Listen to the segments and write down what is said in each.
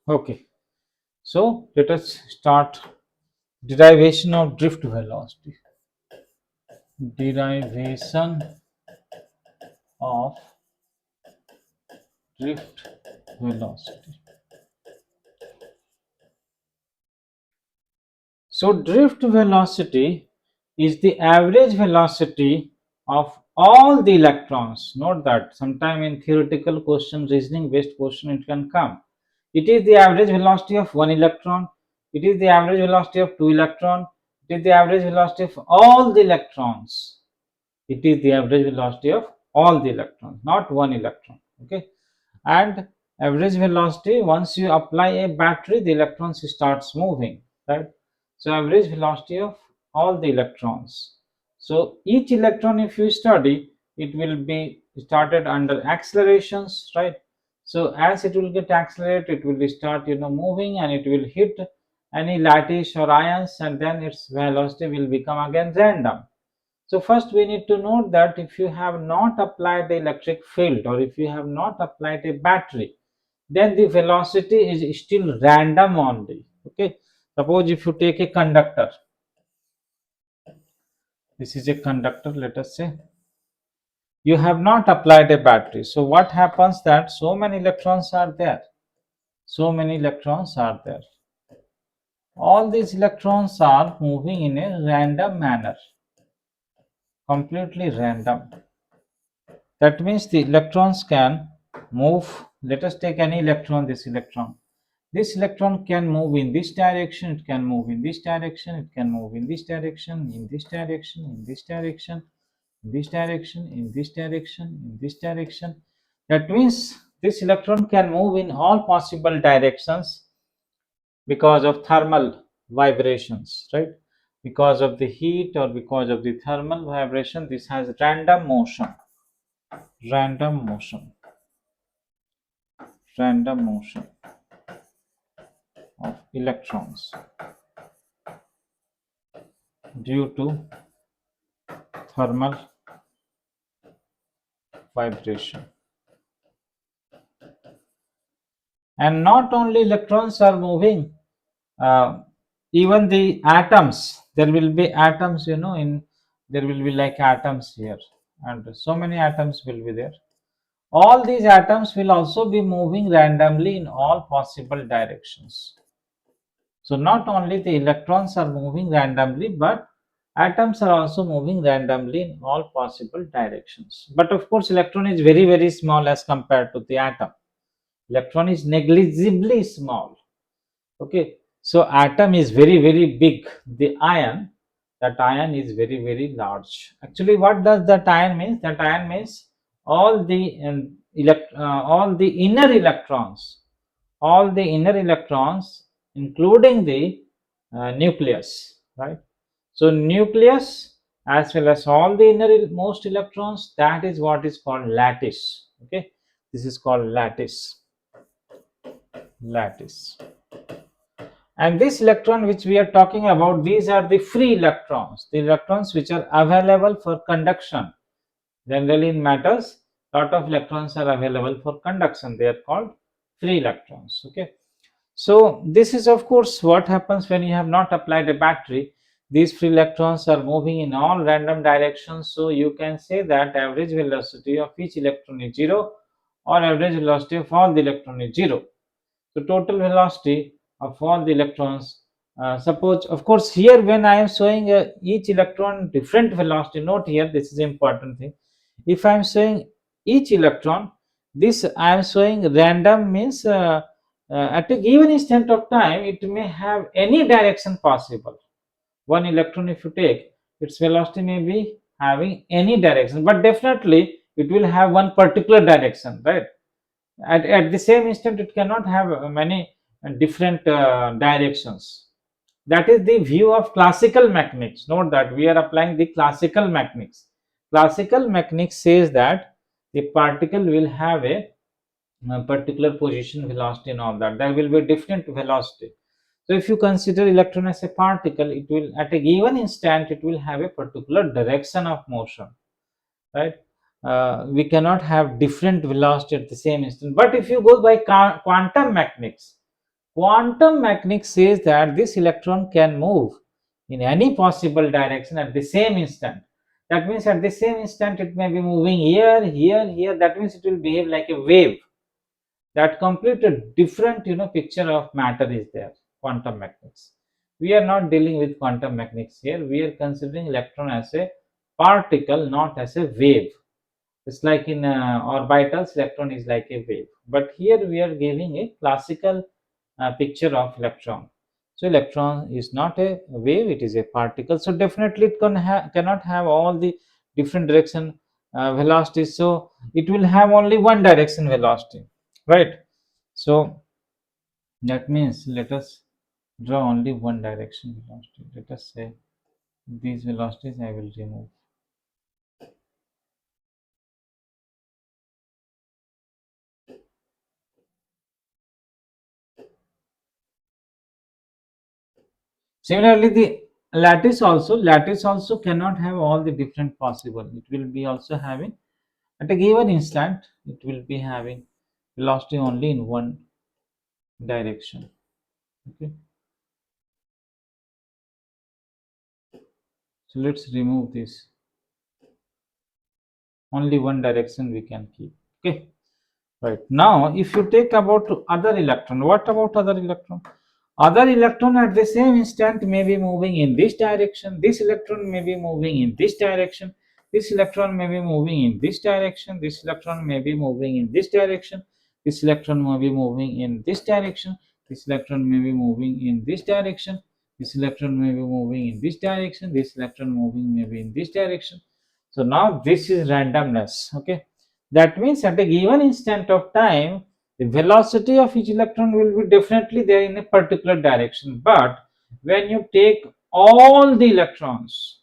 Okay, so let us start derivation of drift velocity. Derivation of drift velocity. So drift velocity is the average velocity of all the electrons. Note that sometime in theoretical question, reasoning based question, it can come. It is the average velocity of one electron. It is the average velocity of two electron. It is the average velocity of all the electrons. It is the average velocity of all the electrons, not one electron. Okay, and average velocity, once you apply a battery, the electrons starts moving, right? So average velocity of all the electrons. So each electron, if you study, it will be started under accelerations, right? So as it will get accelerated, it will start moving, and it will hit any lattice or ions, and then its velocity will become again random. So first we need to note that if you have not applied the electric field, or if you have not applied a battery, then the velocity is still random only. Okay, suppose if you take a conductor, this is a conductor, let us say, you have not applied a battery. So what happens that so many electrons are there, so many electrons are there, all these electrons are moving in a random manner, completely random. That means the electrons can move. Let us take any electron, this electron. This electron can move in this direction, it can move in this direction, it can move in this direction, in this direction, in this direction, in this direction, in this direction, in this direction. That means this electron can move in all possible directions because of thermal vibrations, right? Because of the heat or because of the thermal vibration, this has random motion, random motion, random motion of electrons due to thermal vibration. And not only electrons are moving, uh, even the atoms, there will be atoms, in there will be like atoms here, and so many atoms will be there. All these atoms will also be moving randomly in all possible directions. So not only the electrons are moving randomly, but atoms are also moving randomly in all possible directions. But of course, electron is very, very small as compared to the atom. Electron is negligibly small. Okay, so atom is very, very big. The ion, that ion is very, very large. Actually, what does that ion mean? That ion means all the all the inner electrons, all the inner electrons, including the nucleus, right? So nucleus as well as all the innermost electrons, that is what is called lattice. Okay, this is called lattice, lattice. And this electron which we are talking about, these are the free electrons, the electrons which are available for conduction. Generally in matters, lot of electrons are available for conduction, they are called free electrons. Okay, so this is of course what happens when you have not applied a battery. These free electrons are moving in all random directions, so you can say that average velocity of each electron is zero, or average velocity of all the electron is zero. So total velocity of all the electrons, suppose of course here when I am showing each electron different velocity, note here, this is the important thing. If I am showing each electron, this I am showing random means at a given instant of time it may have any direction possible. One electron if you take, its velocity may be having any direction, but definitely it will have one particular direction, right? At the same instant it cannot have many different directions. That is the view of classical mechanics. Note that we are applying the classical mechanics. Classical mechanics says that the particle will have a particular position, velocity and all that. There will be different velocity. So if you consider electron as a particle, it will at a given instant it will have a particular direction of motion, right? We cannot have different velocity at the same instant. But if you go by quantum mechanics, Quantum mechanics says that this electron can move in any possible direction at the same instant. That means at the same instant it may be moving here, here, here. That means it will behave like a wave. That complete a different picture of matter is there. Quantum mechanics. We are not dealing with quantum mechanics here. We are considering electron as a particle, not as a wave. It's like in orbitals, electron is like a wave. But here we are giving a classical picture of electron. So electron is not a wave; it is a particle. So definitely it cannot have all the different direction velocities. So it will have only one direction velocity, right? So that means let us draw only one direction velocity. Let us say these velocities I will remove. Similarly, the lattice also cannot have all the different possible. It will be also having at a given instant. It will be having velocity only in one direction. Okay, so let's remove this. Only one direction we can keep. Okay. Right. Now, if you take about other electron, what about other electron? Other electron at the same instant may be moving in this direction. This electron may be moving in this direction. This electron may be moving in this direction. This electron may be moving in this direction. This electron may be moving in this direction. This electron may be moving in this direction. This electron may be moving in this direction. This electron moving maybe in this direction. So now this is randomness. Okay, that means at a given instant of time, the velocity of each electron will be definitely there in a particular direction. But when you take all the electrons,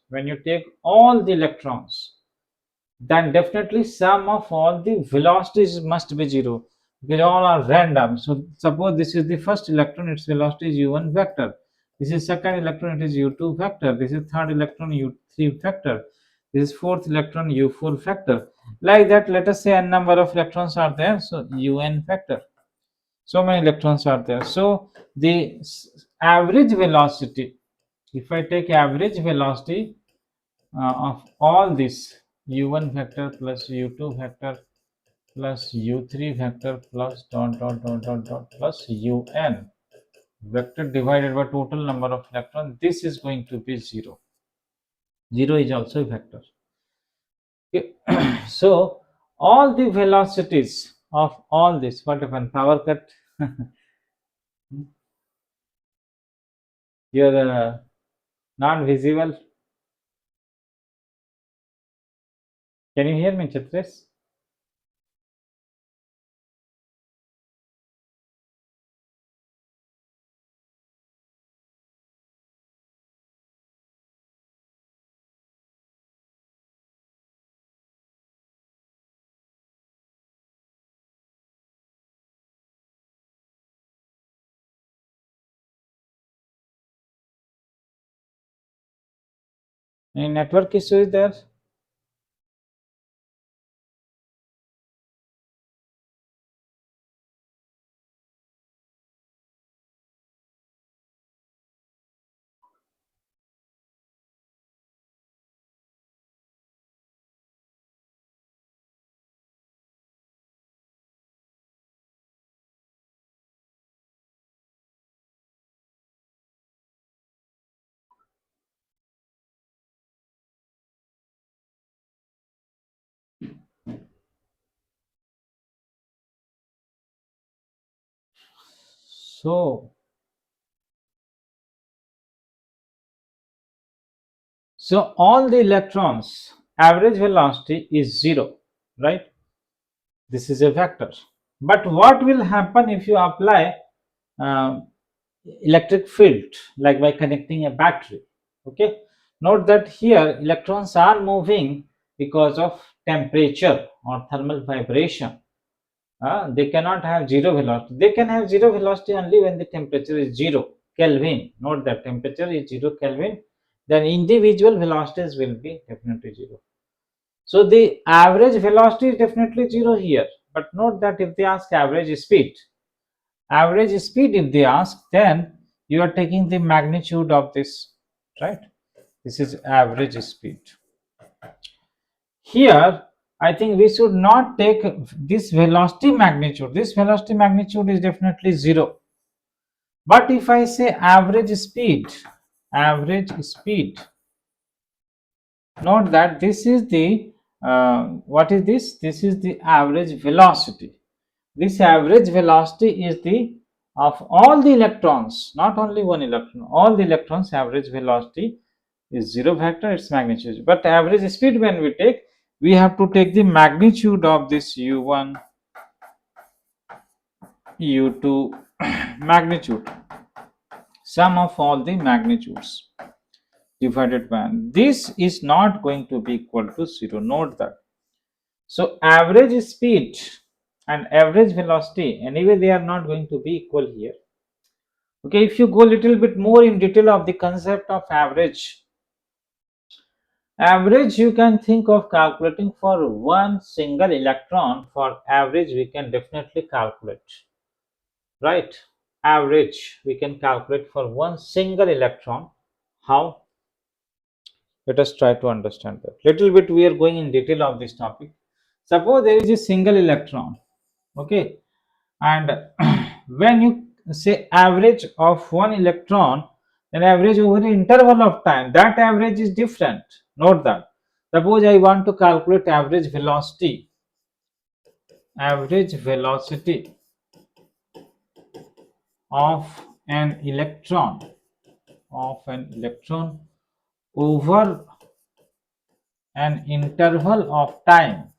then definitely sum of all the velocities must be zero because all are random. So suppose this is the first electron, its velocity is u1 vector. This is second electron, it is u2 vector. This is third electron, u3 vector. This is fourth electron, u4 vector. Like that, let us say n number of electrons are there, so un vector. So many electrons are there. So the average velocity, if I take average velocity of all this u1 vector plus u2 vector plus u3 vector plus dot dot dot dot dot plus un vector divided by total number of electrons, this is going to be 0. 0 is also a vector. Okay. So all the velocities of all this, what happened? Power cut. You're not visible. Can you hear me, Chitresh? Any network issue is there? So, so all the electrons average velocity is 0, right? This is a vector. But what will happen if you apply um, electric field, like by connecting a battery? Okay, note that here electrons are moving because of temperature or thermal vibration. They cannot have zero velocity. They can have zero velocity only when the temperature is 0 Kelvin. Note that temperature is 0 Kelvin, then individual velocities will be definitely 0. So the average velocity is definitely 0 here. But note that if they ask average speed, average speed if they ask, then you are taking the magnitude of this, right? This is average speed. Here I think we should not take this velocity magnitude. This velocity magnitude is definitely 0. But if I say average speed, note that this is the what is this? This is the average velocity. This average velocity is the of all the electrons, not only one electron, all the electrons average velocity is 0 vector, its magnitude. But average speed, when we take, we have to take the magnitude of this u1, u2 magnitude, sum of all the magnitudes divided by this is not going to be equal to 0. Note that. So average speed and average velocity, anyway they are not going to be equal here. Okay, if you go a little bit more in detail of the concept of average, you can think of calculating for one single electron. For average we can definitely calculate, right? Average we can calculate for one single electron. How? Let us try to understand that. Little bit we are going in detail of this topic. Suppose there is a single electron, okay, and when you say average of one electron, then average over an interval of time, that average is different. Note that. Suppose I want to calculate average velocity of an electron over an interval of time,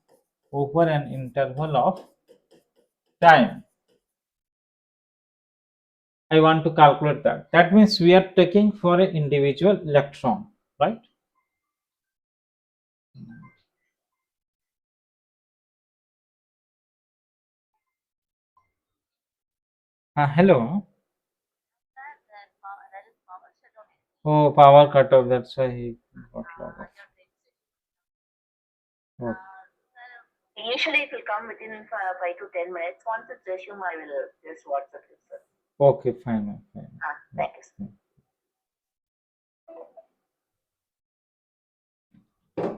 I want to calculate that. That means we are taking for an individual electron, right? Hello. Oh, power cut off. That's why he got logged off. Okay. Usually it will come within 5 to 10 minutes. Once it's resumed, I will just WhatsApp you, sir. Okay, fine, ma'am, fine. Thank you, sir.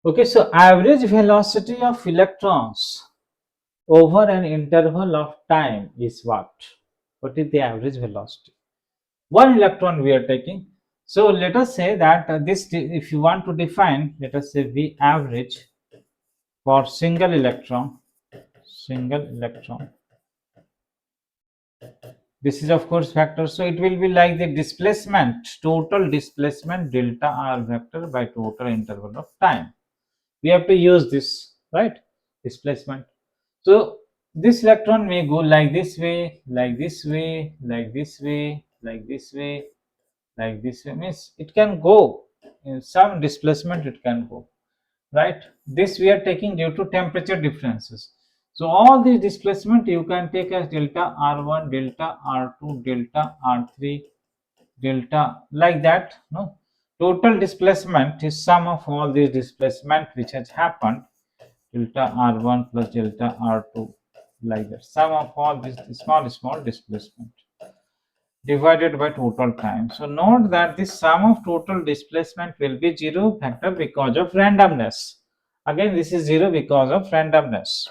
Okay, so average velocity of electrons over an interval of time is what? What is the average velocity? One electron we are taking. So let us say that this, if you want to define, let us say V average for single electron. This is of course vector, so it will be like the displacement, total displacement delta r vector by total interval of time. We have to use this, right? Displacement. So this electron may go like this way, like this way, like this way, like this way, like this way. Means it can go in some displacement, it can go, right? This we are taking due to temperature differences. So all these displacement you can take as delta r1, delta r2, delta r3, delta, like that. No, total displacement is sum of all these displacement which has happened, delta r1 plus delta r2, like that, sum of all this small displacement divided by total time. So note that the sum of total displacement will be 0 factor because of randomness. Again, this is 0 because of randomness.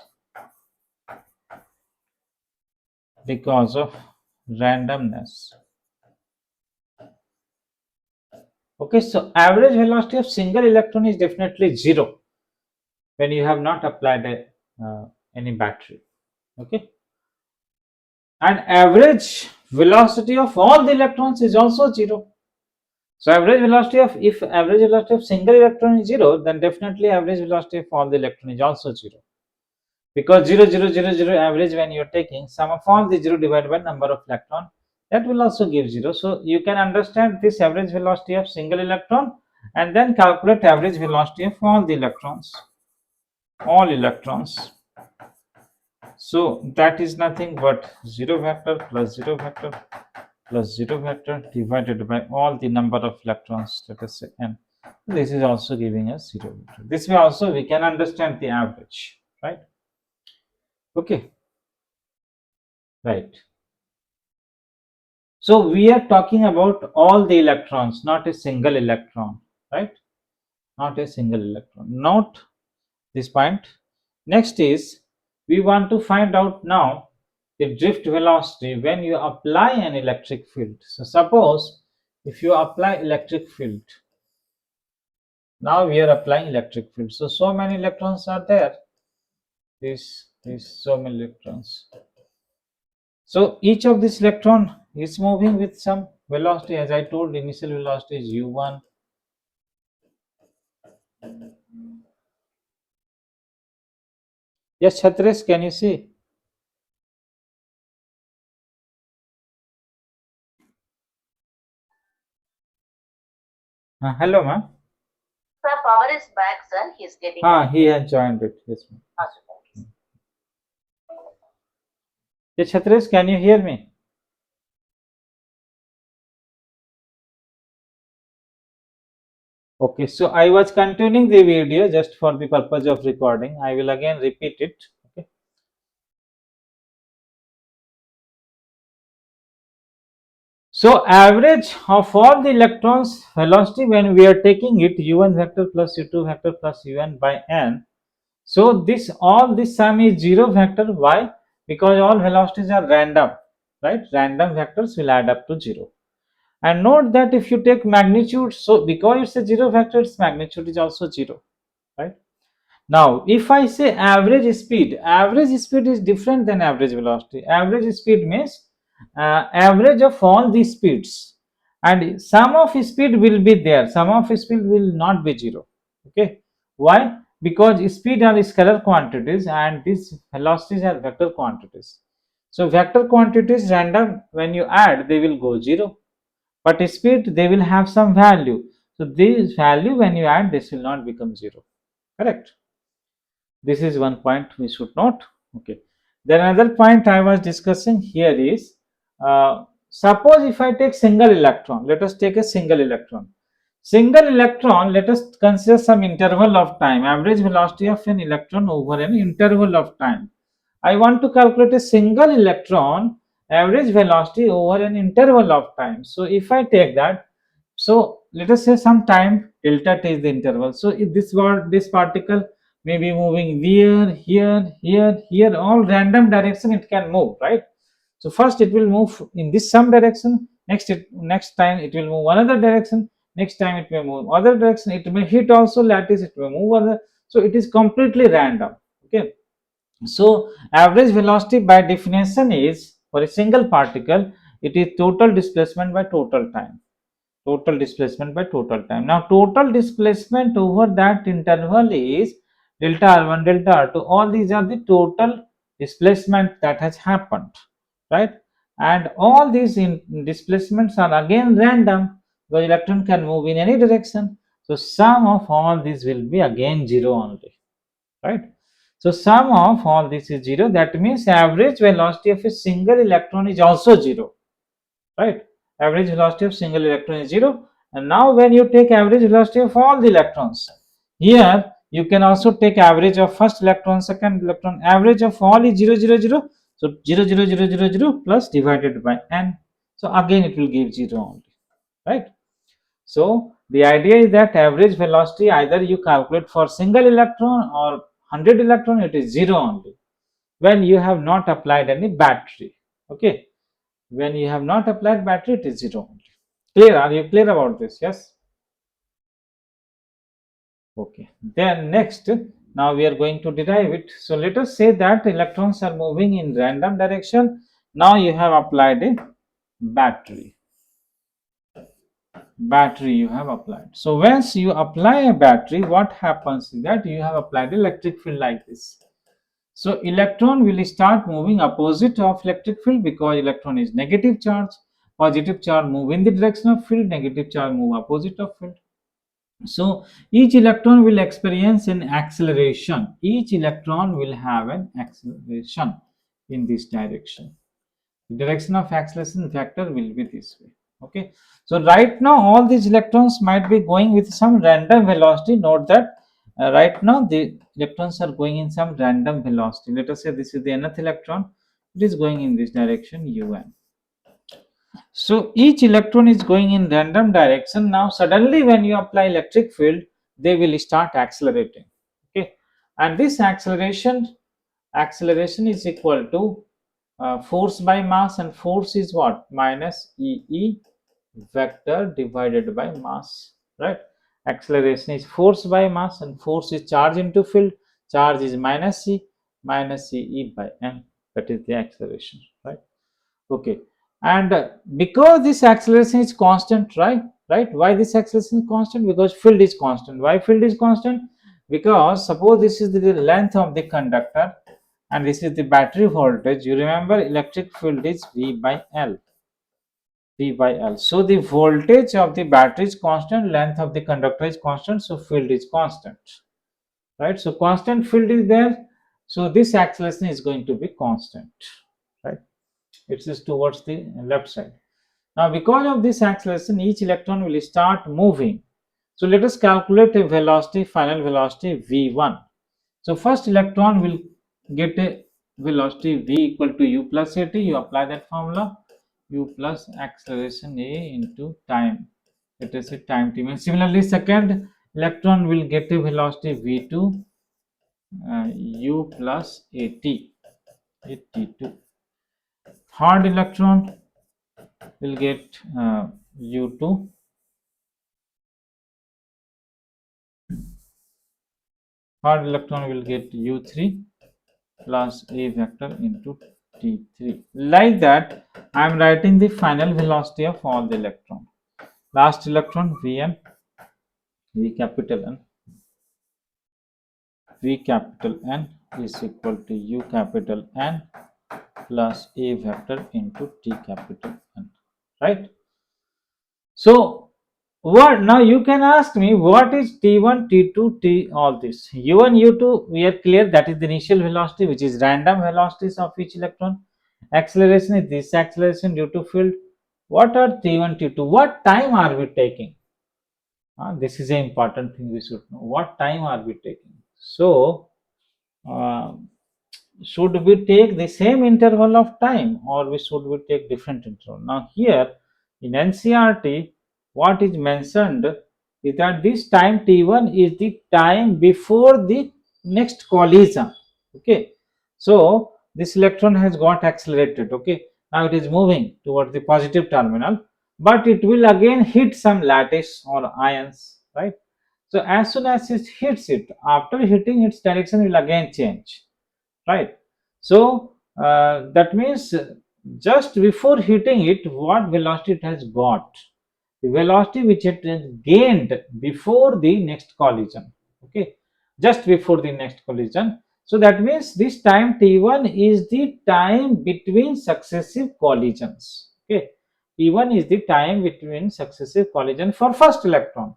Okay, so average velocity of single electron is definitely 0 when you have not applied any battery. Okay, and average velocity of all the electrons is also 0. So average velocity of, if average velocity of single electron is 0, then definitely average velocity of all the electron is also 0. Because 0, 0, 0, 0 average, when you are taking sum of all the 0 divided by number of electron, that will also give 0. So you can understand this average velocity of single electron and then calculate average velocity of all the electrons. So that is nothing but 0 vector plus 0 vector plus 0 vector divided by all the number of electrons, let us say n. This is also giving us 0 vector. This way also we can understand the average, right? Okay, right. So we are talking about all the electrons, not a single electron, right? Not a single electron. Note this point. Next is we want to find out now the drift velocity when you apply an electric field. So suppose if you apply electric field, now we are applying electric field. So many electrons are there. These so many electrons. So each of this electron is moving with some velocity. As I told, initial velocity is u1. Yes, Chhatres, can you see? Hello, ma'am. Sir, power is back, sir. He's getting. He has joined it. Yes, ma'am. Yes, Chhatres, can you hear me? Okay, so I was continuing the video just for the purpose of recording. I will again repeat it. Okay. So average of all the electrons velocity when we are taking it u1 vector plus u2 vector plus un by n. So this sum is zero vector. Why? Because all velocities are random, right? Random vectors will add up to zero. And note that if you take magnitude, so because it's a zero vector, its magnitude is also zero, right? Now, if I say average speed is different than average velocity. Average speed means average of all these speeds, and sum of speed will be there. Sum of speed will not be zero. Okay, why? Because speed are scalar quantities, and these velocities are vector quantities. So vector quantities random. When you add, they will go zero. But speed, they will have some value. So this value, when you add, this will not become zero. Correct. This is one point we should note. Okay. Then another point I was discussing here is suppose if I take single electron, let us take a single electron. Single electron, let us consider some interval of time, average velocity of an electron over an interval of time. I want to calculate a single electron average velocity over an interval of time. So if I take that, so let us say some time delta t is the interval. So if this particle may be moving here, all random direction it can move, right? So first it will move in this some direction, next time it will move another direction, next time it may move other direction, it may hit also lattice, it may move other. So it is completely random. Okay. So average velocity by definition is for a single particle, it is total displacement by total time. Total displacement by total time. Now total displacement over that interval is delta r1, delta r2. All these are the total displacement that has happened, right? And all these displacements are again random. The electron can move in any direction. So sum of all these will be again zero only, right? So sum of all this is zero. That means average velocity of a single electron is also zero, right? Average velocity of single electron is zero. And now when you take average velocity of all the electrons, here you can also take average of first electron, second electron, average of all is 0 0 0. So 0 0 0 0 0 plus divided by n. So again it will give 0 only, right? So the idea is that average velocity either you calculate for single electron or 100 electron, it is 0 only when you have not applied any battery. Okay, when you have not applied battery, it is 0 only. Clear? Are you clear about this? Yes. Okay. Then next, now we are going to derive it. So let us say that electrons are moving in random direction. Now you have applied a battery. Battery you have applied. So once you apply a battery, what happens is that you have applied electric field like this. So electron will start moving opposite of electric field because electron is negative charge. Positive charge move in the direction of field, negative charge move opposite of field. So each electron will experience an acceleration. Each electron will have an acceleration in this direction. The direction of acceleration vector will be this way. Okay. So right now all these electrons might be going with some random velocity. Note that right now electrons are going in some random velocity. Let us say this is the nth electron, it is going in this direction un. So each electron is going in random direction. Now suddenly when you apply electric field, they will start accelerating. Okay, and this acceleration is equal to force by mass, and force is what? Minus E vector divided by mass, right? Acceleration is force by mass and force is charge into field. Charge is minus E by n. That is the acceleration, right? Okay, and because this acceleration is constant, right, why this acceleration is constant? Because field is constant. Why field is constant? Because suppose this is the length of the conductor and this is the battery voltage. You remember electric field is V by L. So the voltage of the battery is constant, length of the conductor is constant, so field is constant, right? So constant field is there, so this acceleration is going to be constant, right? It is towards the left side. Now because of this acceleration, each electron will start moving. So let us calculate a velocity, final velocity v1. So first electron will get a velocity v equal to u plus at. You apply that formula, u plus acceleration a into time. Let us say time t. And similarly, second electron will get a velocity v2, u plus at, at2. Third electron will get u2. Third electron will get u3 plus a vector into t3. Like that, I am writing the final velocity of all the electron. Last electron vn, v capital N, v capital N is equal to u capital N plus a vector into t capital N, right? So what now you can ask me, what is t1, t2, t all this? u1, u2, we are clear, that is the initial velocity, which is random velocities of each electron. Acceleration is this acceleration due to field. What are t1, t2? What time are we taking? This is an important thing we should know. What time are we taking? So uh, should we take the same interval of time, or should we take different interval? Now here in NCERT, what is mentioned is that this time t1 is the time before the next collision. Okay, so this electron has got accelerated. Okay, now it is moving towards the positive terminal, but it will again hit some lattice or ions, right? So as soon as it hits it, after hitting, its direction will again change, right? So that means just before hitting it, what velocity it has got? The velocity which it has gained before the next collision. Okay, just before the next collision. So that means this time t1 is the time between successive collisions. Okay, t1 is the time between successive collision for first electron.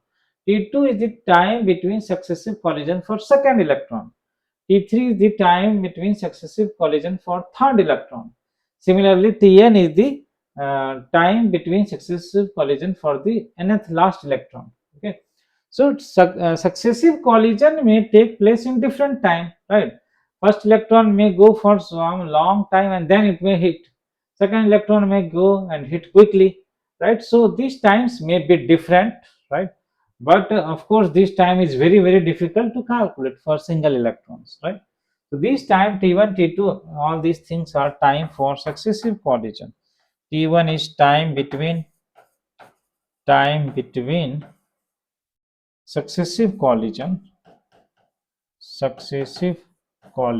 T2 is the time between successive collision for second electron. T3 is the time between successive collision for third electron. Similarly, Tn is the time between successive collision for the nth last electron. Okay, so successive collision may take place in different time, right? First electron may go for some long time and then it may hit. Second electron may go and hit quickly, right? So these times may be different, right? But of course this time is very difficult to calculate for single electrons, right? So this time t1, t2, all these things are time for successive collision. t1 is time between successive collision for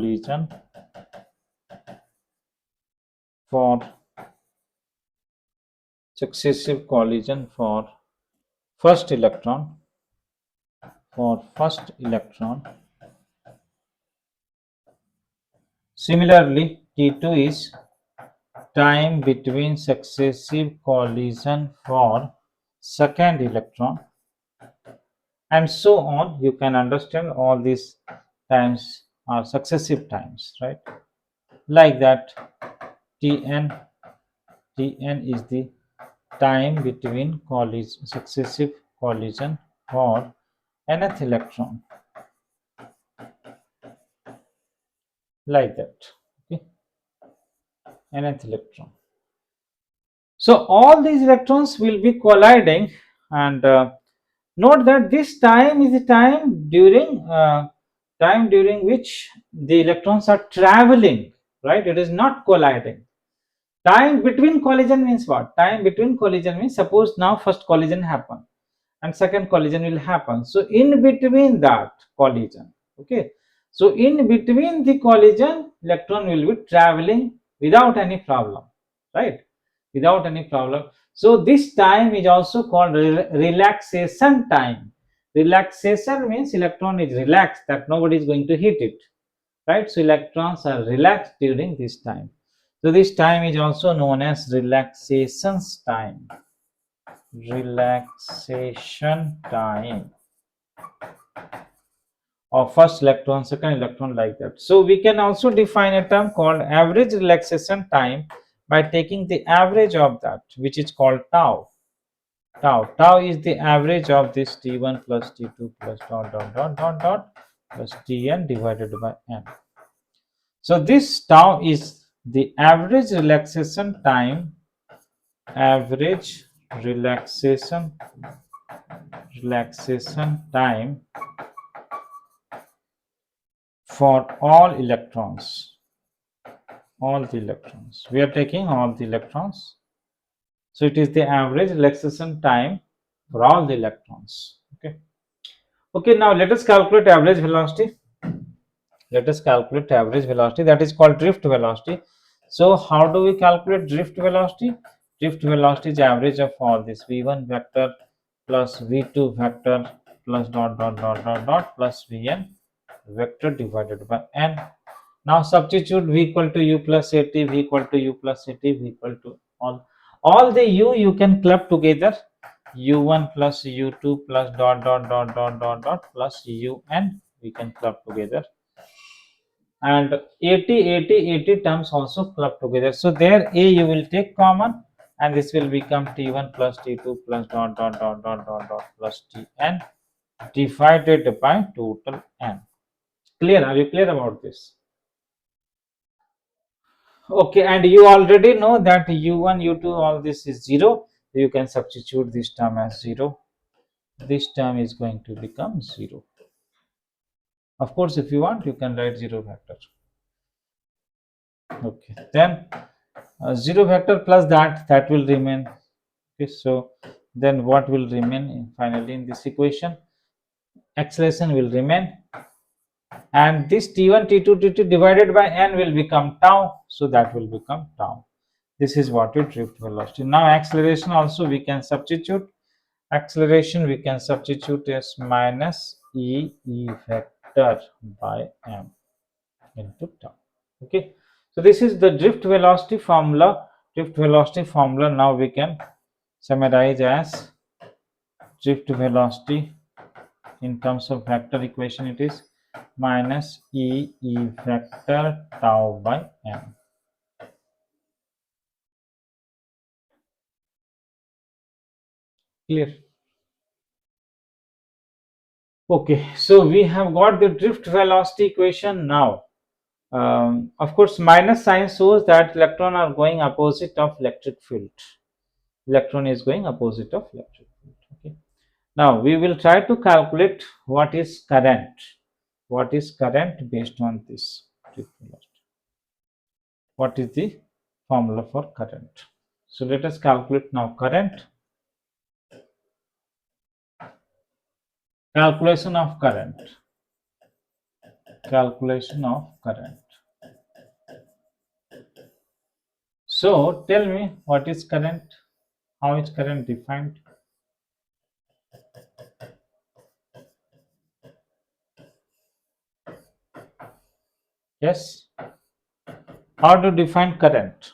successive collision first electron for first electron. Similarly, t2 is time between successive collision for second electron, and so on. You can understand all these times are successive times, right? Like that, tn is the time between successive collision for nth electron. like that. Okay, nth electron. So all these electrons will be colliding, and note that this time is the time during which the electrons are traveling, right? It is not colliding. Time between collision means what? Time between collision means, suppose now first collision happen and second collision will happen. So in between that collision, okay. So in between the collision, electron will be traveling without any problem, right? Without any problem. So this time is also called relaxation time. Relaxation means electron is relaxed, that nobody is going to hit it, right? So electrons are relaxed during this time. So this time is also known as relaxation time. Relaxation time of first electron, second electron, like that. So we can also define a term called average relaxation time by taking the average of that, which is called tau. Tau is the average of this T1 plus T2 plus dot dot dot dot dot plus Tn divided by n. So this tau is the average average relaxation time for all electrons. All the electrons. We are taking all the electrons. So it is the average relaxation time for all the electrons. Okay. Okay, now let us calculate average velocity. Let us calculate average velocity, that is called drift velocity. So how do we calculate drift velocity? Drift velocity is average of all this v1 vector plus v2 vector plus dot dot dot dot dot plus vn vector divided by n. Now substitute v equal to u plus at, v equal to u plus at, v equal to all the u you can club together, u1 plus u2 plus dot dot dot dot dot dot plus un we can club together, and 80 terms also club together. So there a you will take common, and this will become t1 plus t2 plus dot dot dot dot dot dot plus tn divided by total n. Clear? Are you clear about this? Okay, and you already know that u1 u2 all this is 0. You can substitute this term as 0. This term is going to become 0. Of course, if you want, you can write 0 vector. Okay, then 0 vector plus that will remain. Okay, so then what will remain finally in this equation? Acceleration will remain, and this t1 t2 t2 divided by n will become tau, so that will become tau. This is what your drift velocity. Now acceleration also we can substitute. Acceleration we can substitute as minus e vector by m into tau. Okay, so this is the drift velocity formula. Drift velocity formula now we can summarize as drift velocity in terms of vector equation, it is minus e vector tau by m. Clear? Okay, so we have got the drift velocity equation now. Of course, minus sign shows that electron are going opposite of electric field. Electron is going opposite of electric field. Okay. Now we will try to calculate what is current. What is current based on this drift velocity? What is the formula for current? So let us calculate now current. Calculation of current. Calculation of current. So tell me what is current? How is current defined? Yes. How to define current?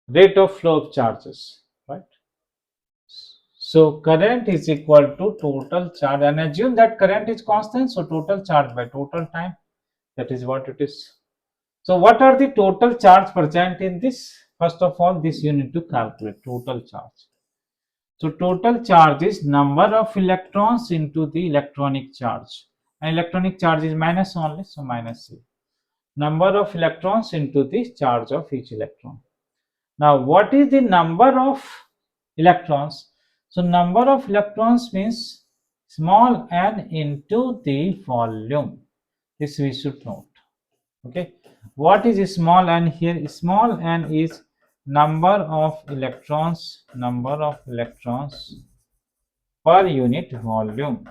Rate of flow of charges, right? So current is equal to total charge, and assume that current is constant, so total charge by total time, that is what it is. So what are the total charge present in this? First of all, this you need to calculate total charge. So total charge is number of electrons into the electronic charge, and electronic charge is minus only, so minus C. Number of electrons into the charge of each electron. Now, what is the number of electrons? So, number of electrons means small n into the volume. This we should note. Okay. What is small n here? Small n is number of electrons per unit volume,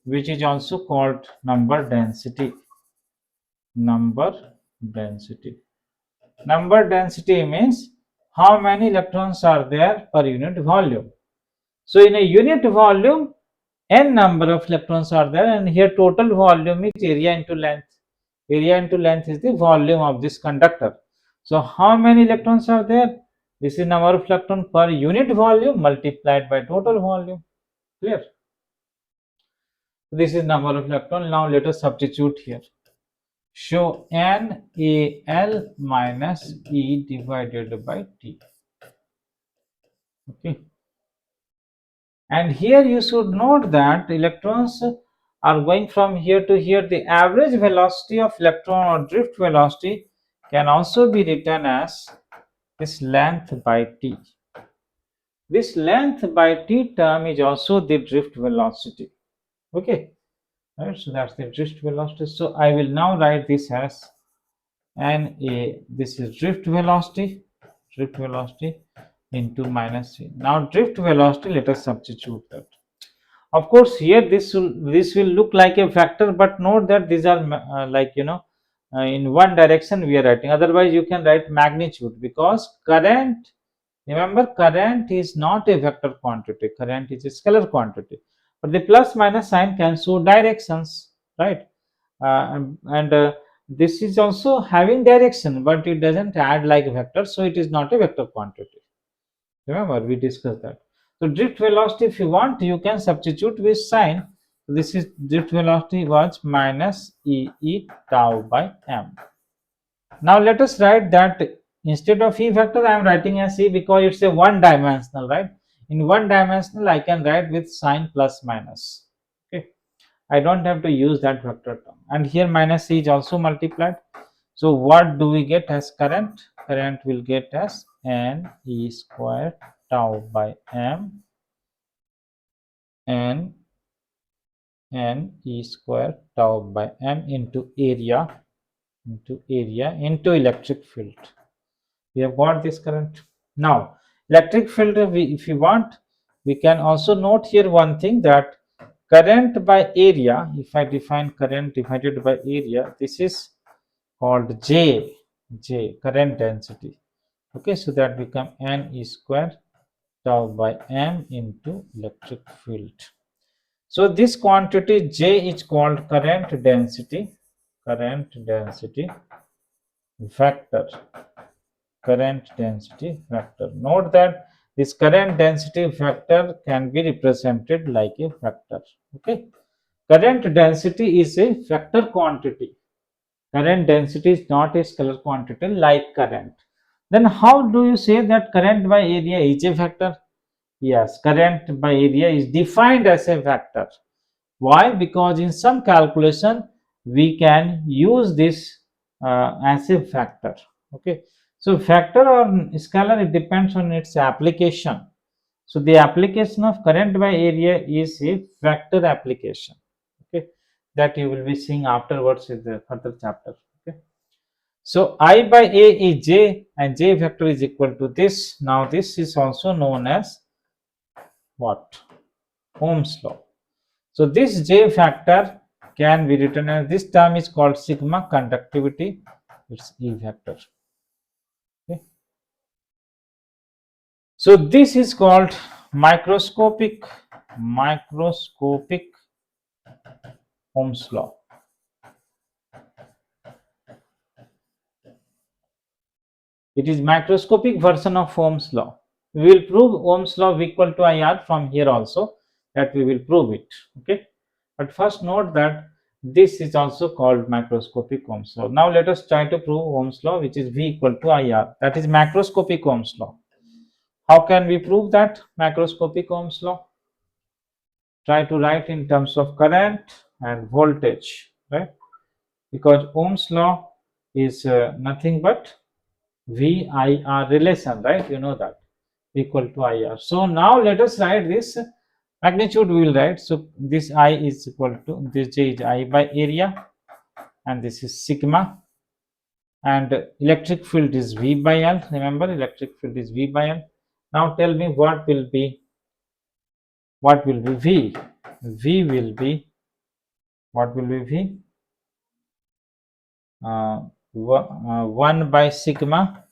which is also called number density. Number density. Number density means how many electrons are there per unit volume. So in a unit volume, n number of electrons are there, and here total volume is area into length. Area into length is the volume of this conductor. So how many electrons are there? This is number of electrons per unit volume multiplied by total volume. Clear? This is number of electrons. Now let us substitute here. Show NaL minus E divided by T. Okay. And here you should note that electrons are going from here to here. The average velocity of electron or drift velocity can also be written as this length by T. This length by T term is also the drift velocity. Okay. Right. So that's the drift velocity. So I will now write this as this is drift velocity into minus C. Now drift velocity, let us substitute that. Of course here this will look like a vector, but note that these are in one direction we are writing. Otherwise you can write magnitude, because current, remember, current is not a vector quantity, current is a scalar quantity, but the plus minus sign can show directions, right? And this is also having direction, but it doesn't add like a vector, so it is not a vector quantity. Remember we discussed that. So drift velocity, if you want, you can substitute with sign. This is drift velocity was minus E tau by m. Now let us write that instead of E vector I am writing as E, because it's a one dimensional, right? In one dimensional I can write with sign plus minus. Okay, I don't have to use that vector term. And here minus E is also multiplied. So what do we get as current? Current will get as N E square tau by m, N E square tau by m into area into electric field. We have got this current. Now electric field, if you want, we can also note here one thing, that current by area, if I define current divided by area, this is called J, current density. Okay, so that become N E square tau by m into electric field. So this quantity J is called current density vector. Current density vector. Note that this current density vector can be represented like a vector. Okay, current density is a vector quantity. Current density is not a scalar quantity like current. Then how do you say that current by area is a vector? Yes, current by area is defined as a vector. Why? Because in some calculation we can use this as a vector. Okay, so vector or scalar, it depends on its application. So the application of current by area is a vector application. Okay, that you will be seeing afterwards in the further chapter. Okay, so I by A is J, and J vector is equal to this. Now this is also known as what? Ohm's law. So this J factor can be written as, this term is called sigma conductivity. It's E vector. Okay. So this is called microscopic Ohm's law. It is microscopic version of Ohm's law. We will prove Ohm's law equal to IR from here also, that we will prove it. Okay, but first note that this is also called microscopic Ohm's law. Now let us try to prove Ohm's law, which is V equal to IR, that is macroscopic Ohm's law. How can we prove that macroscopic Ohm's law? try to write in terms of current and voltage, right? Because Ohm's law is nothing but VIR relation, right? You know that, equal to IR. So now let us write this magnitude. We will write. So this I is equal to this J is I by area, and this is sigma, and electric field is V by L. Remember, electric field is V by L. Now tell me what will be V? V will be, what will be V? 1 by sigma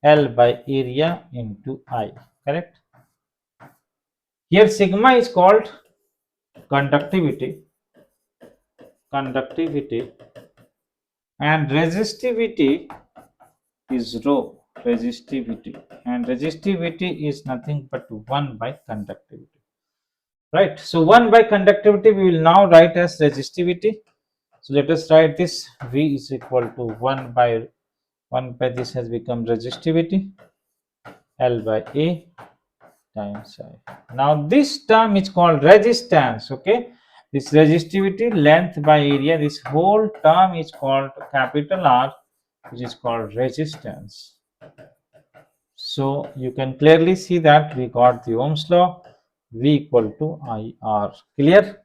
L by area into I, correct? Here sigma is called conductivity, and resistivity is rho, resistivity, and resistivity is nothing but 1 by conductivity, right? So 1 by conductivity we will now write as resistivity. So let us write this. V is equal to 1 by this has become resistivity, L by A times I. Now this term is called resistance, okay? This resistivity, length by area, this whole term is called capital R, which is called resistance. So you can clearly see that we got the Ohm's law, V equal to IR. Clear?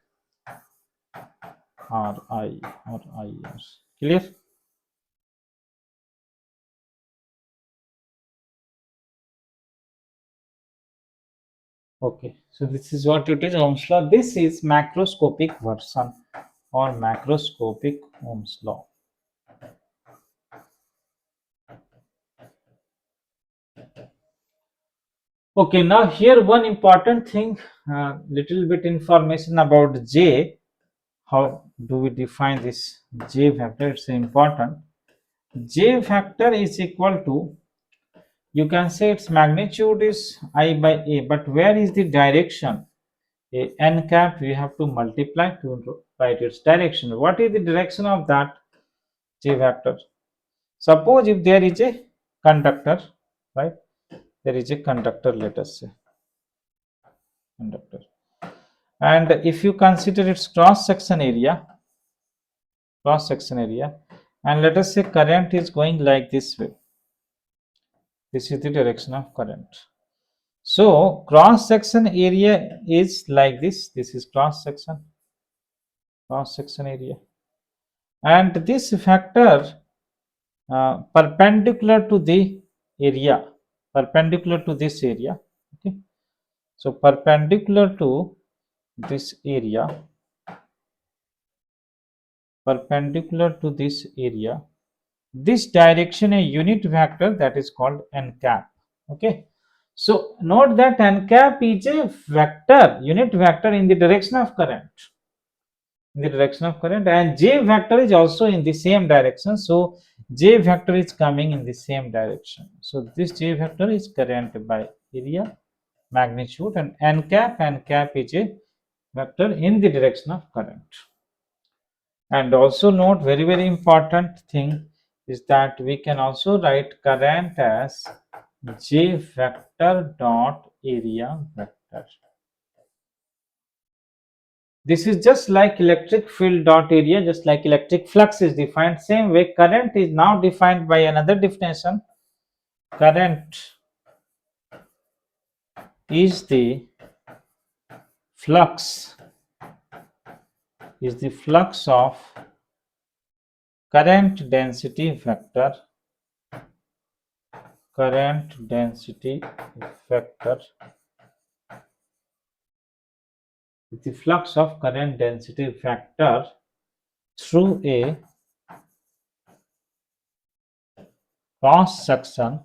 RI or IR. Clear? Okay, so this is what it is, Ohm's law. This is macroscopic version or macroscopic Ohm's law. Okay, now here one important thing, little bit information about J. How do we define this J factor? It's important. J factor is equal to, you can say its magnitude is I by A, but where is the direction? A n cap, we have to multiply to write its direction. What is the direction of that J vector? Suppose if there is a conductor, right? There is a conductor, let us say conductor, and if you consider its cross section area, and let us say current is going like this way. This is the direction of current. So cross section area is like this. This is cross section area, and this factor perpendicular to the area, perpendicular to this area. Okay, so perpendicular to this area, this direction a unit vector that is called n cap. Okay, so note that n cap is a vector, unit vector in the direction of current, and j vector is also in the same direction. So j vector is coming in the same direction. So this j vector is current by area magnitude, and n cap is a vector in the direction of current. And also note, very important thing is that we can also write current as J vector dot area vector. This is just like electric field dot area, just like electric flux is defined. Same way, current is now defined by another definition. Current is the flux, of current density vector, the flux of current density vector through a cross section,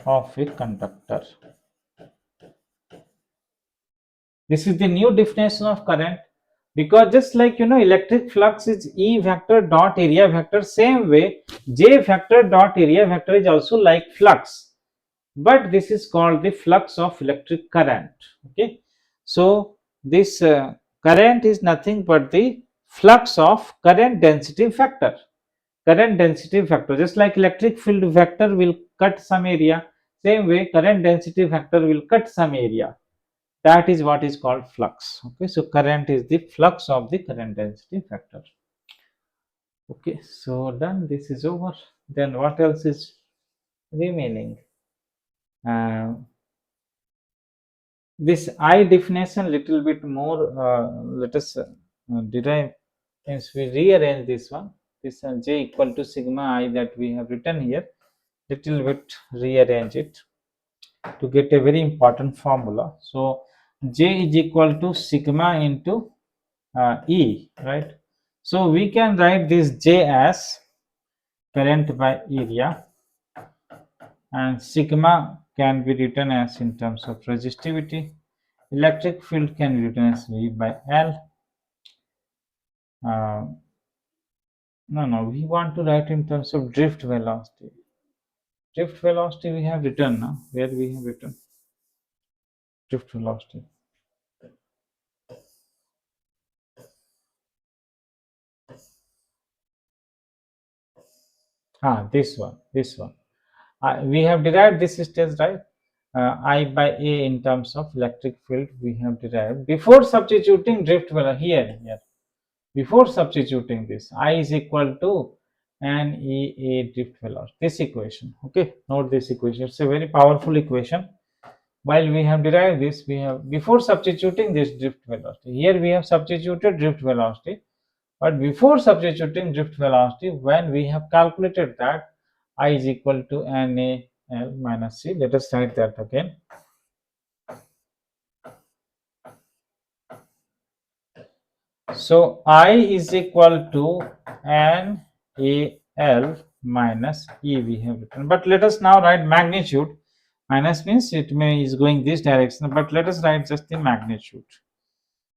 of a conductor. This is the new definition of current, because just like electric flux is E vector dot area vector, same way J vector dot area vector is also like flux, but this is called the flux of electric current. Okay, so this current is nothing but the flux of current density vector. current density vector. Just like electric field vector will cut some area, same way current density vector will cut some area. That is what is called flux. Okay, so current is the flux of the current density vector. Okay, so done. This is over. Then what else is remaining? Uh, this I definition little bit more. Let us derive. Hence, we rearrange this one. This j equal to sigma I that we have written here. Little bit rearrange it to get a very important formula. So j is equal to sigma into E, right? So we can write this j as current by area, and sigma can be written as in terms of resistivity. Electric field can be written as V by L. No, we want to write in terms of drift velocity. Drift velocity we have written now. Where we have written drift velocity? This one, this one. We have derived this stage, right? I by A in terms of electric field we have derived before substituting drift velocity here. Before substituting this, I is equal to NEA drift velocity. This equation, okay? Note this equation. It's a very powerful equation. While we have derived this, we have before substituting this drift velocity. Here we have substituted drift velocity, but before substituting drift velocity, when we have calculated that I is equal to NAL minus C, let us write that again. So I is equal to NAL minus E we have written. But let us now write magnitude. Minus means it may is going this direction, but let us write just the magnitude.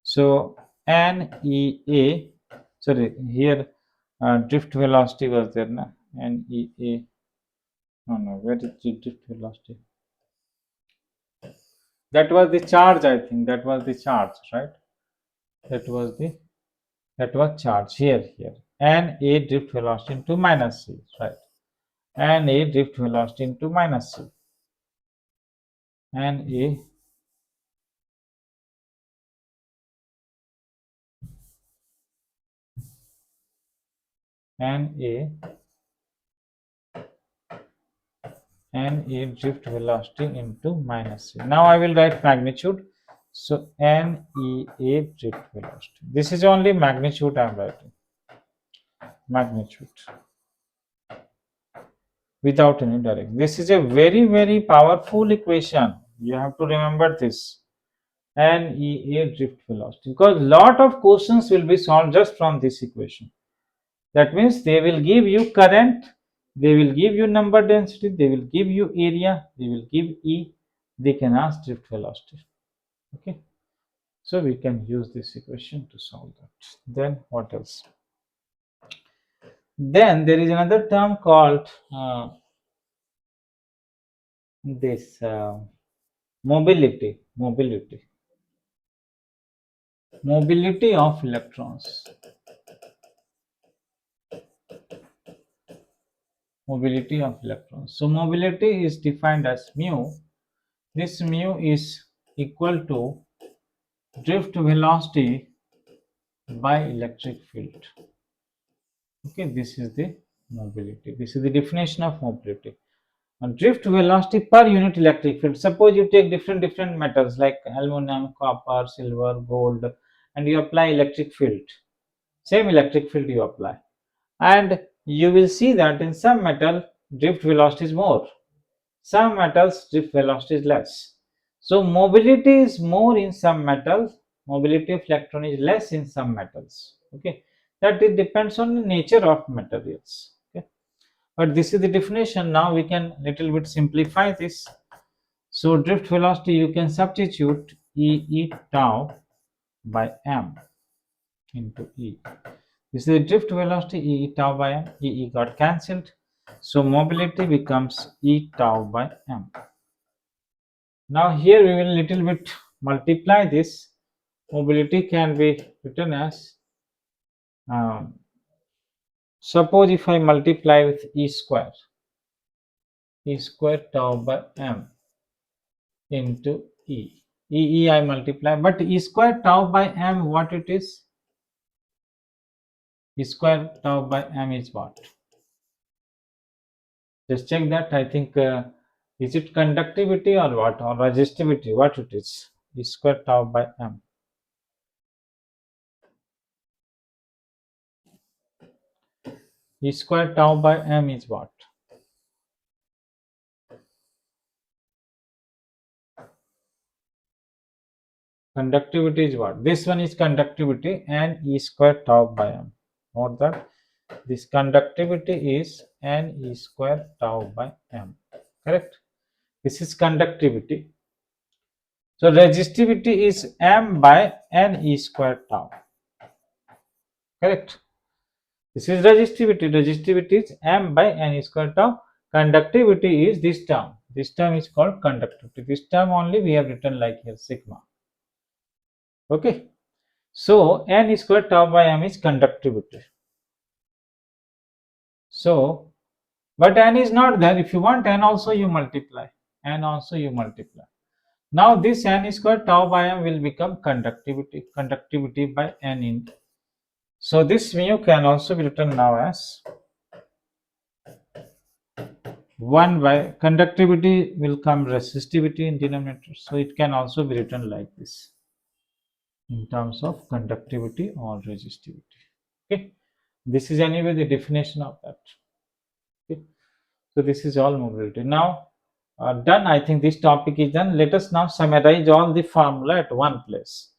So NEA, sorry, here drift velocity was there, na? NEA. No, where is the drift velocity? That was the charge, I think. That was the charge, right? That was the charge here. And a drift velocity into minus c, right? And a drift velocity into minus c. And a and a drift velocity into minus c. Now I will write magnitude. So NEA drift velocity. This is only magnitude I am writing. Magnitude without any direction. This is a very powerful equation. You have to remember this. NEA drift velocity, because lot of questions will be solved just from this equation. That means they will give you current, they will give you number density, they will give you area, they will give E, they can ask drift velocity. Okay, so we can use this equation to solve that. Then what else? Then there is another term called this mobility of electrons. Mobility of electrons. So mobility is defined as mu. This mu is equal to drift velocity by electric field. Okay, this is the mobility. This is the definition of mobility. And drift velocity per unit electric field. Suppose you take different metals like aluminum, copper, silver, gold, and you apply electric field. Same electric field you apply, and you will see that in some metal drift velocity is more. Some metals drift velocity is less. So mobility is more in some metals, mobility of electron is less in some metals. Okay, that it depends on the nature of materials. Okay, but this is the definition. Now we can little bit simplify this. So drift velocity you can substitute E tau by m into E. This is the drift velocity E tau by m. E got cancelled. So mobility becomes E tau by m. Now here we will little bit multiply this. Mobility can be written as Suppose if I multiply with e square tau by m into e I multiply, but e square tau by m, what it is? E square tau by m is what? Just check that. I think is it conductivity or what, or resistivity? What it is? E square tau by m. E square tau by m is what? Conductivity is what? This one is conductivity and e square tau by m. Note that this conductivity is n e square tau by m. Correct? This is conductivity. So resistivity is m by n e square tau. Correct? This is resistivity. Resistivity is m by n square tau. Conductivity is this term. This term is called conductivity. This term only we have written like here, sigma. Okay. So n square tau by m is conductivity. So, but n is not there. If you want n also you multiply. N also you multiply. Now this n square tau by m will become conductivity. Conductivity by n in. So this mu can also be written now as 1 by conductivity will come resistivity in denominator. So it can also be written like this in terms of conductivity or resistivity. Okay. This is anyway the definition of that. Okay. So this is all mobility. Now done. I think this topic is done. Let us now summarize all the formula at one place.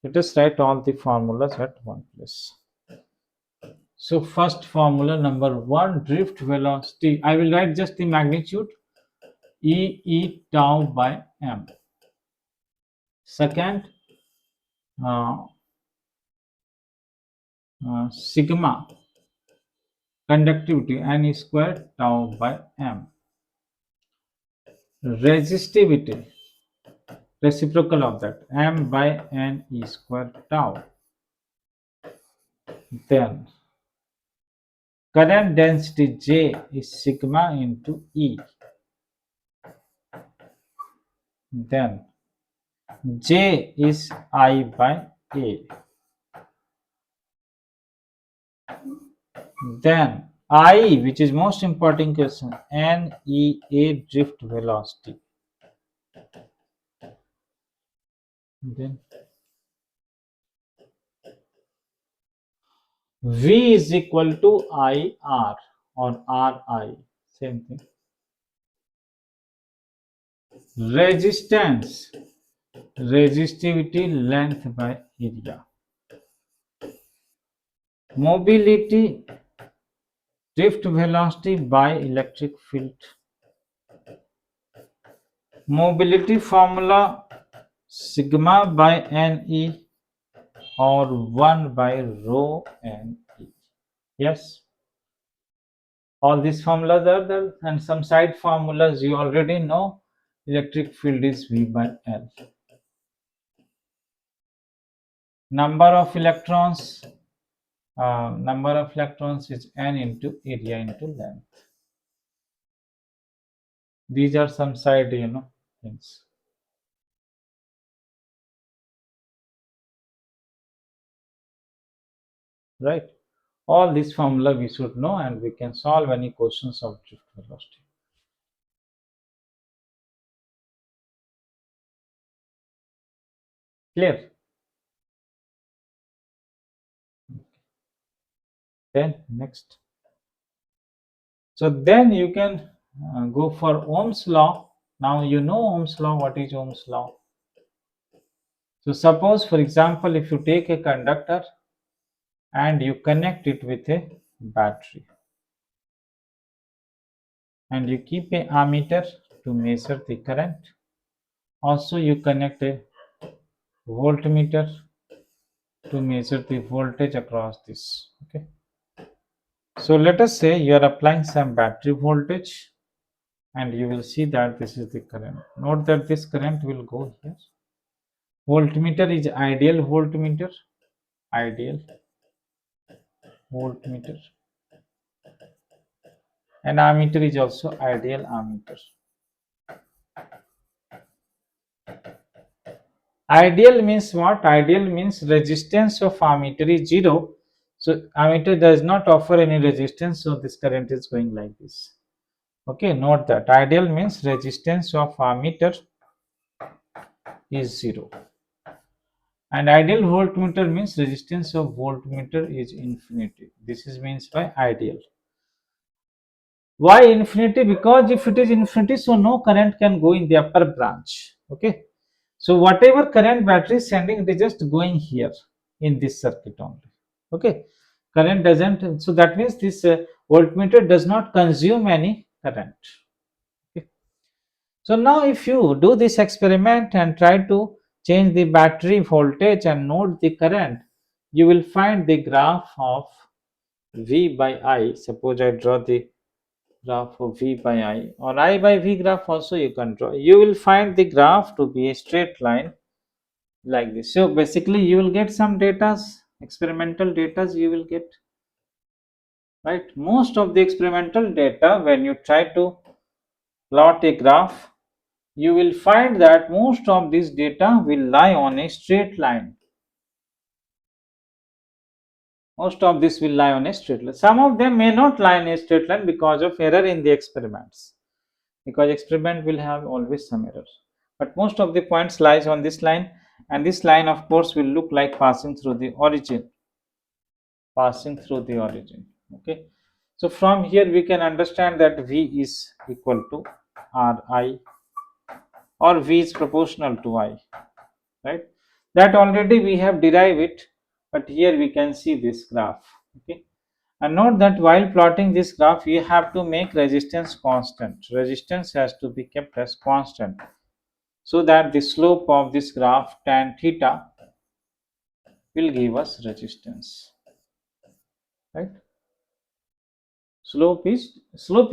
Let us write all the formulas at one place. So first formula number one, drift velocity. I will write just the magnitude e tau by m. Second, uh, sigma conductivity n square tau by m. Resistivity, reciprocal of that, m by n e square tau. Then current density J is sigma into E. Then J is I by A. Then I, which is most important question, NEA drift velocity. Then V is equal to IR or RI, same thing. Resistance, resistivity length by area. Mobility, drift velocity by electric field. Mobility formula sigma by NE or 1 by rho NE. Yes, all these formulas are there, and some side formulas you already know. Electric field is V by L. Number of electrons is N into area into length. These are some side things. Right, all this formula we should know, and we can solve any questions of drift velocity. Clear? Then next, so then you can go for Ohm's law. Now you know Ohm's law. What is Ohm's law? So suppose, for example, if you take a conductor and you connect it with a battery, and you keep a ammeter to measure the current. Also you connect a voltmeter to measure the voltage across this. Okay. So let us say you are applying some battery voltage, and you will see that this is the current. Note that this current will go here. Voltmeter is ideal voltmeter, ideal voltmeter. and ammeter is also ideal ammeter. Ideal means what? Ideal means resistance of ammeter is 0. So ammeter does not offer any resistance, so this current is going like this. Okay, note that ideal means resistance of ammeter is 0. And ideal voltmeter means resistance of voltmeter is infinity. This is means by ideal. Why infinity? Because if it is infinity, so no current can go in the upper branch. Okay. So whatever current battery is sending, it is just going here in this circuit only. Okay. Current doesn't. So that means this voltmeter does not consume any current. Okay. So now if you do this experiment and try to change the battery voltage and note the current, you will find the graph of V by I. Suppose I draw the graph of V by I, or I by V graph also you can draw. You will find the graph to be a straight line like this. So basically you will get some data, experimental data you will get, right? Most of the experimental data, when you try to plot a graph, you will find that most of this data will lie on a straight line. Most of this will lie on a straight line. Some of them may not lie on a straight line because of error in the experiments, because experiment will have always some error. But most of the points lies on this line, and this line of course will look like passing through the origin, passing through the origin. Okay. So from here we can understand that V is equal to Ri, or V is proportional to I, right? That already we have derived it, but here we can see this graph. Okay. And note that while plotting this graph, you have to make resistance constant. Resistance has to be kept as constant, so that the slope of this graph tan theta will give us resistance, right? Slope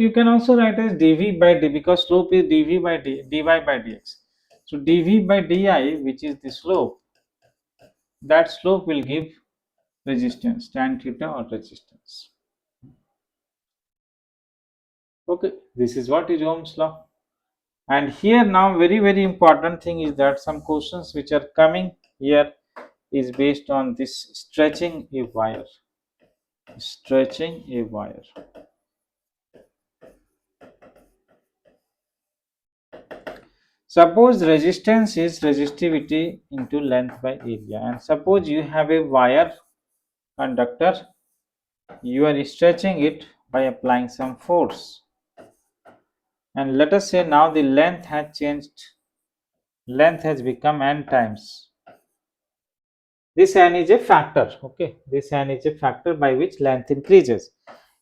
you can also write as dv by d, because slope is dv by dy by dx. So dv by di, which is the slope, that slope will give resistance, tan theta or resistance. Okay, this is what is Ohm's law. And here now very important thing is that some questions which are coming here is based on this stretching a wire. Stretching a wire. Suppose resistance is resistivity into length by area, and suppose you have a wire conductor, you are stretching it by applying some force, and let us say now the length has changed, length has become n times. This n is a factor. Okay, this n is a factor by which length increases.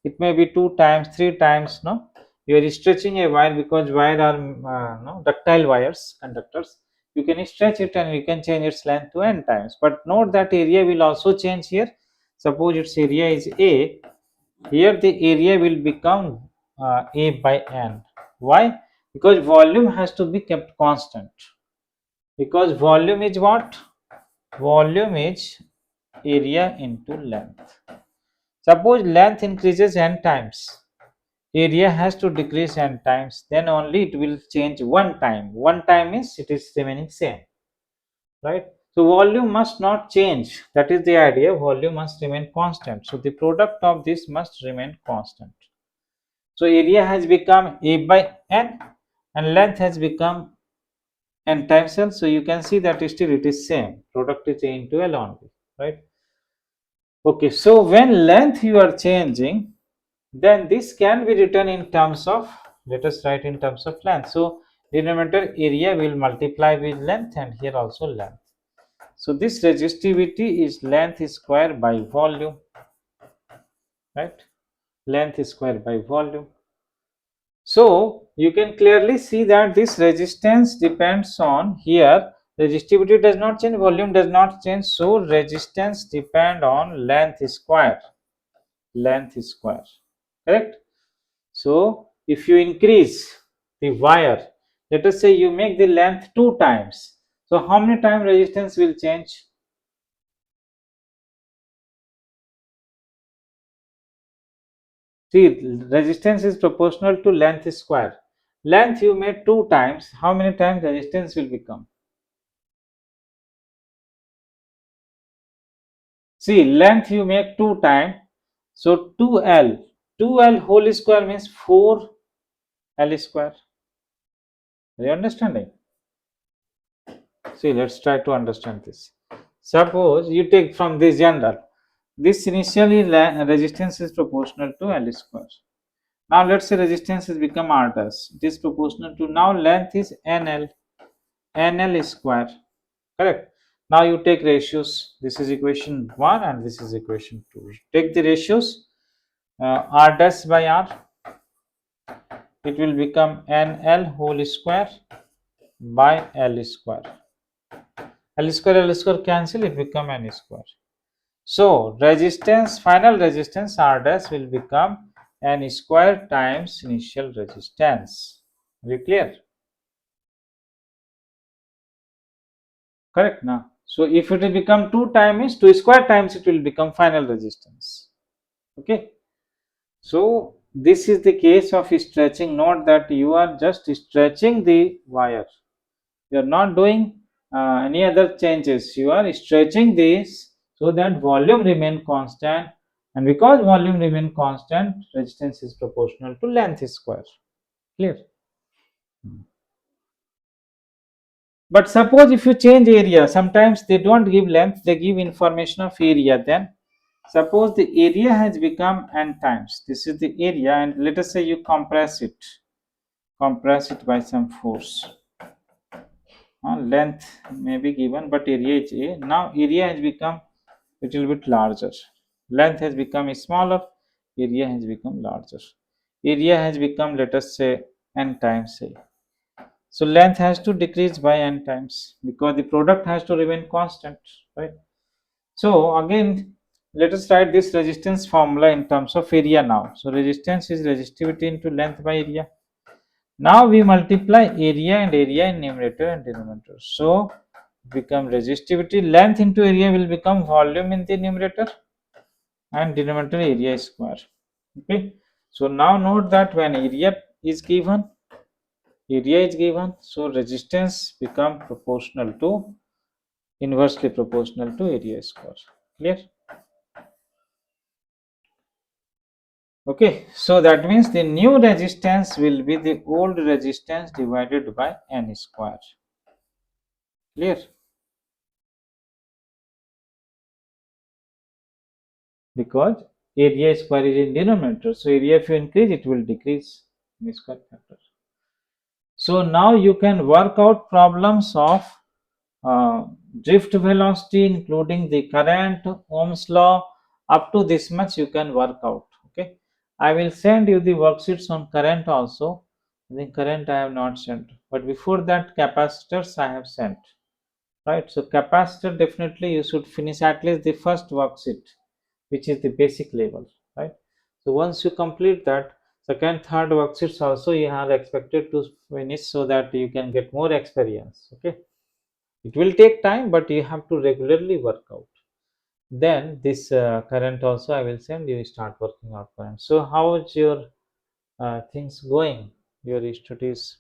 It may be 2 times, 3 times. No, you are stretching a wire, because wire are no, ductile wires, conductors. You can stretch it and you can change its length to n times, but note that area will also change here. Suppose its area is a, here the area will become a by n. Why? Because volume has to be kept constant, because volume is what? Volume is area into length. Suppose length increases n times, area has to decrease n times, then only it will change one time. One time means it is remaining same, right? So volume must not change. That is the idea. Volume must remain constant. So the product of this must remain constant. So area has become a by n and length has become n times l. So you can see that still it is same. Product is a into l only, right? Okay, so when length you are changing, then this can be written in terms of, let us write in terms of length. So denominator area will multiply with length, and here also length. So this resistivity is length square by volume, right? Length square by volume. So you can clearly see that this resistance depends on, here resistivity does not change, volume does not change, so resistance depend on length square. Length square, correct? So if you increase the wire, let us say you make the length 2 times, so how many times resistance will change? See, resistance is proportional to length square. Length you made 2 times. How many times resistance will become? See, length you make 2 times. So 2L. 2L whole square means 4L square. Are you understanding? See, let's try to understand this. Suppose you take from this general. This initially resistance is proportional to L square. Now let's say resistance has become R dash. It is proportional to, now length is NL square. Correct. Now you take ratios. This is equation 1 and this is equation 2. Take the ratios. R dash by R, it will become NL whole square by L square. L square cancel, it become N square. So resistance, final resistance R dash will become N square times initial resistance. Very clear? Correct now. So if it will become 2 times 2 square times, it will become final resistance. Okay. So this is the case of stretching. Note that you are just stretching the wire. You are not doing any other changes. You are stretching this so that volume remain constant, and because volume remain constant, resistance is proportional to length square. Clear? But suppose if you change area, sometimes they don't give length, they give information of area. Then suppose the area has become n times. This is the area, and let us say you compress it by some force. Length may be given, but area is A. Now area has become little bit larger. Length has become smaller, area has become larger. Area has become, let us say, n times A. So length has to decrease by n times because the product has to remain constant, right? So again, let us write this resistance formula in terms of area now. So resistance is resistivity into length by area. Now we multiply area and area in numerator and denominator. So become resistivity, length into area will become volume in the numerator and denominator area square. Okay. So now note that when area is given, so resistance become proportional to, inversely proportional to area square. Clear? Okay, so that means the new resistance will be the old resistance divided by n square. Clear? Because area square is in denominator, so area if you increase, it will decrease in square factor. So now you can work out problems of drift velocity, including the current, Ohm's law. Up to this much you can work out. Okay, I will send you the worksheets on current also. I think current I have not sent, but before that capacitors I have sent. Right, so capacitor definitely you should finish at least the first worksheet, which is the basic level. Right, so once you complete that, second, third worksheets also you are expected to finish so that you can get more experience. Okay, it will take time, but you have to regularly work out. Then this current also I will send you, start working out current. So how is your things going, your studies?